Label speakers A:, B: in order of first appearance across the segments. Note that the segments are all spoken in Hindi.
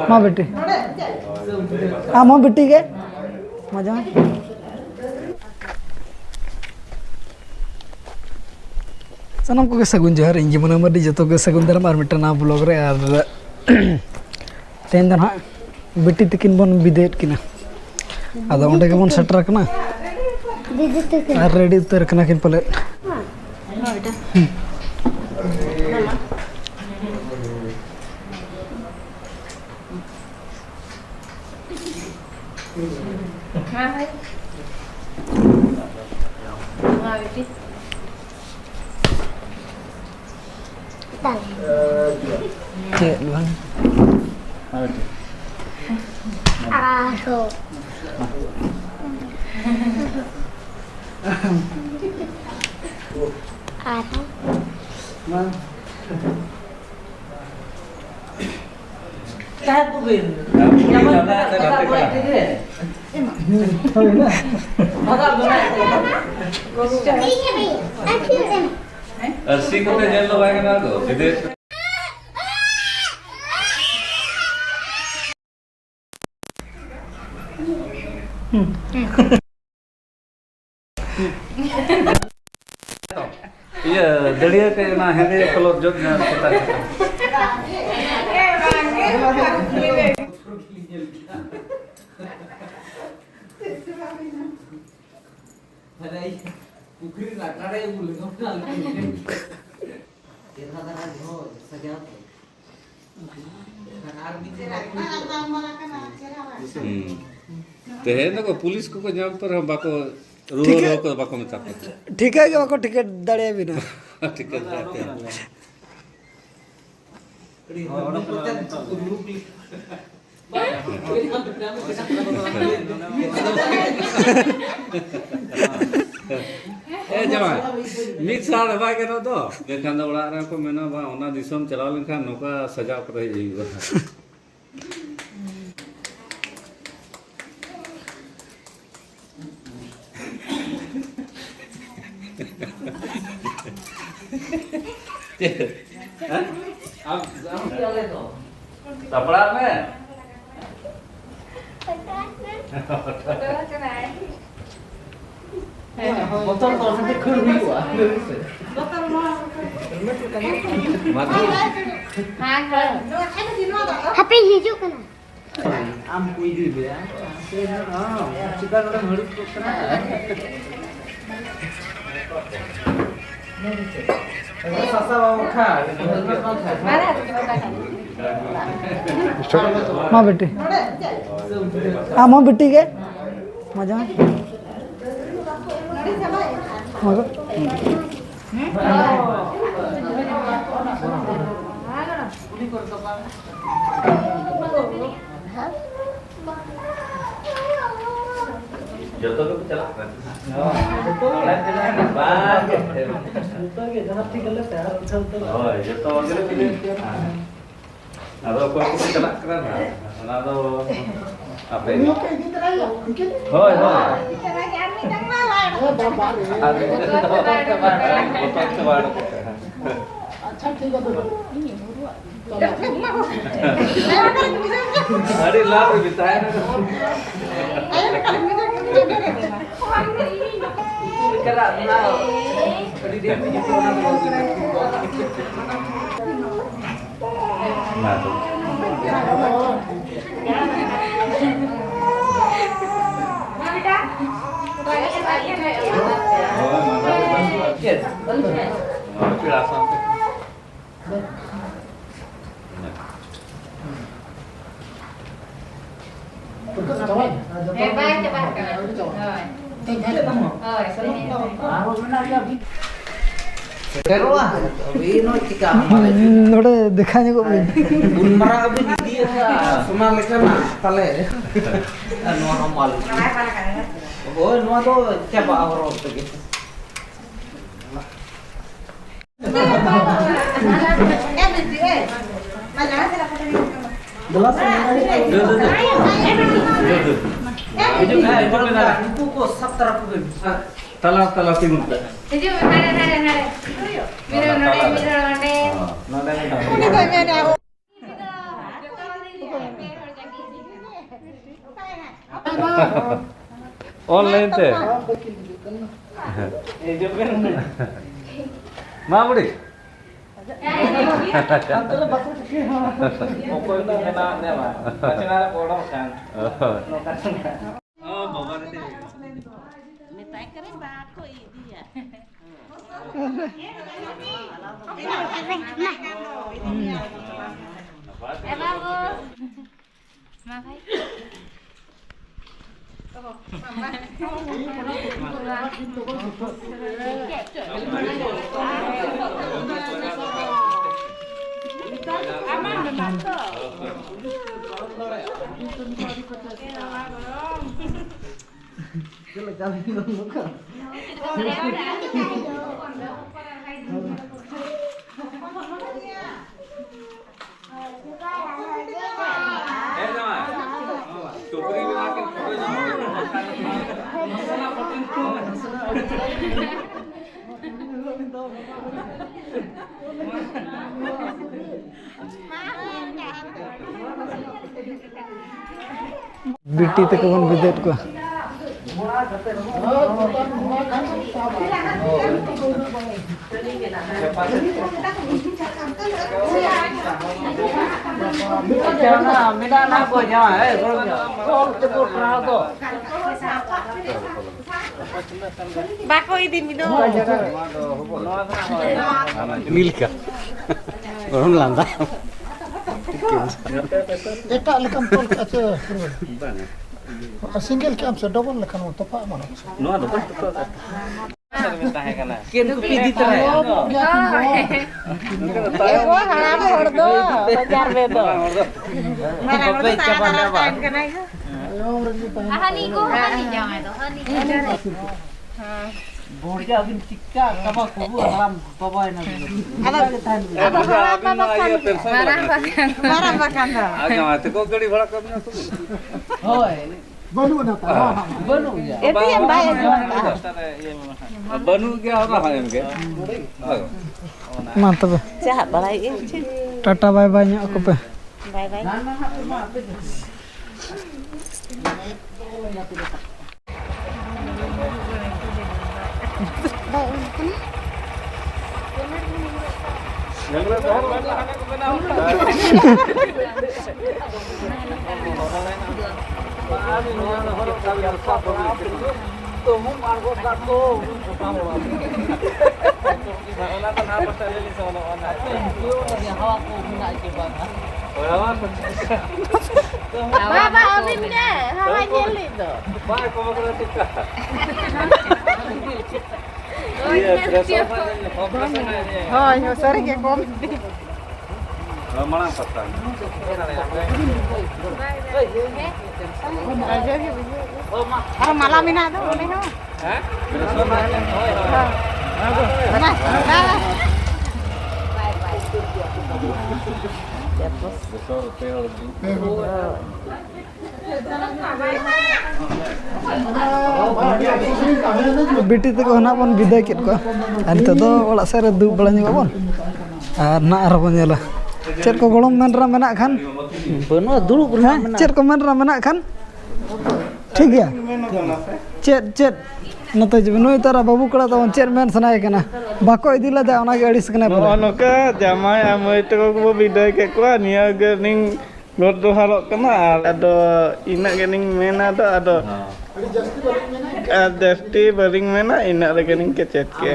A: माँ बेटी हाँ माँ बेटी के मजा में सनम को सगुन जोहर इंज मन मर्दी जो के सगुन दरम और मिटना ब्लॉग रे और तेन दन हाँ बेटी तकिन बन विदेट किना आदा ओंडे के बन सेटर कना और रेडी उतर कना किन पले
B: अर्सी को तो जेल लगाएगा ना तो विदेश ये दड़िया के ना हेंदे कलर जो ना पता
C: पुखरी राखाडे बोले
B: ते ना को पुलिस को जाम पर हम बाको रूरो को बाको में ताप
A: ठीक है बाको टिकट दड़े भी ना
B: टिकट देते हैं जमा मिक्स साल बाय के तो देखन दो ओड़ा रे को मेना बा ओना दिसम चला लेखा नोका सजाव कर रही अब चले तो कपड़ा में
C: बोतल तो से खुल हुई हुआ
D: बोतल में
B: माथू
D: हां
E: Happy hijau kan?
C: आम कोई दी बे हां चिका नोडे हड़ी कोतना सासा बाबू खा
A: माँ बेटी हाँ माँ बेटी के मजा में
B: जतो को चला जतो बाग
C: जतो के जहां ठीक गले तैयार उठा उठा
B: होय जतो अगले बिले आदो को चला करना ना दो आपे होय होय
C: अच्छा ठीक है
B: अरे लाभ बिताए ना
C: करा ना बड़ी देर में जितना
B: ना तो
D: बेटा
B: फिर आसान
A: नोड़े दिखाने को
C: बुनमरा अभी दीदी सोना लेकर ना ताले नोआ हम माल ओए नोआ तो क्या बाहर होते के को सब तरफ
B: तला तला तिमुत
D: itu nade mira nade
B: nada online ते मा बुढ़ी
A: बिटी तक बन विदेट को
D: Bako ini minum.
B: Milka orang landa
F: Eta lekam tol kaca single cam se double lekan topa mana
B: no ada betul
C: Kian ko pidi try.
D: Ego haram hordo, bajar bedo. Mana mana sana time kana itu. Hani ko hani jangan itu hani.
C: Borja abin tikka kaba kubu haram babai na.
D: Marah makan dah.
B: आगे आते को गाड़ी भाड़ा करना तो
C: Hoy.
F: balu na ta
C: Banu ya.
D: Itu yang baik.
B: बनू क्या हो रहा है इनके
A: mantap
D: Sehat balai ini.
A: tata bye bye nya aku pe
D: Bye bye. Baba abin deh, hawa jeli tu.
B: Iya, terasa
D: Oh, yo sering ke kom.
B: mana patan
D: Orang malam ini ada, boleh no?
A: बिटी तक होना बन विदाय केट को आर नितो दो ओला से रे दुब बड़ा ᱧᱚᱜ बन आर ना आर बन नेला चेत को गलम मेनरा मेना खान
C: Banu dulu pernah.
A: चेत को मेनरा मेना खान ठीक गया चेत चेत नते जब नोय तारा बाबू कड़ा तो चेत मेन सनाय कना बाको इदिला दा ओना गे अडिस कना
G: नोका जामाय आमय तको को बिदाय के को निया गे निंग गोद दो हालक कना आदो इना गे निंग मेना दो आदो जस्ती बरिंग मेना इना गे निंग के चेत के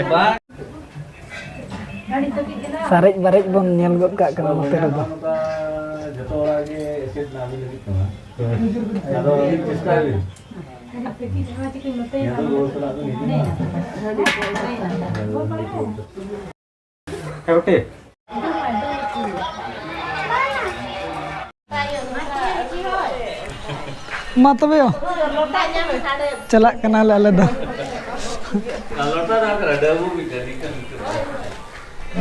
A: सारेज बारेज बन नेल गद का कना नते रे दो
B: जतो ओरा गे एसिड नामी लगी कना आदो किसका Oke.
A: मा तबे चला कना ले आले दो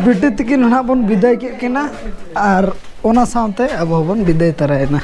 A: बिटी तकिन ना बन विदाय के केना आर ओना सामते अब बन विदाय तरायना